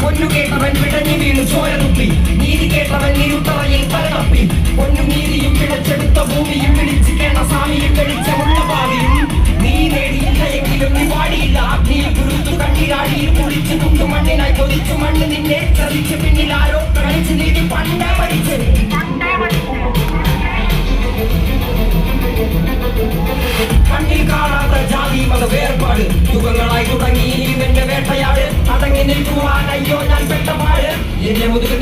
പൊന്നു കേട്ടവൻ പിടഞ്ഞു വീണു ചോര തുപ്പി. നീതി കേട്ടവൻ ഇരുട്ടറയിൽ തലതപ്പി. പൊന്നും നീതിയും പിഴച്ചെടുത്ത ഭൂമിയും വിളിച്ചിക്കേണ്ട സ്വാമിയും വെളിച്ചമുള്ള ഭാവിയും. നീ നേടിയില്ല എങ്കിലും നീ പാടിയില്ല. അഗ്നിയിൽ കുരുത്തു കണ്ണീരാടിയിൽ കുളിച്ചു കുണ്ടു മണ്ണിനായി കൊതിച്ചു. മണ്ണ് നിന്നെ ചതിച്ച് പിന്നിൽ ആരോ കളിച്ച് നീതി പണ്ടേ പഠിച്ച്. കണ്ണിൽ കാണാത്ത ജാതി മത വേർപാട് യുഗങ്ങളായി തുടങ്ങി ഇവന്റെ വേട്ടയാട്. അടങ്ങി നിൽക്കുവാൻ അയ്യോ ഞാൻ പെട്ടപാട്. എന്റെ മുതുകിൽ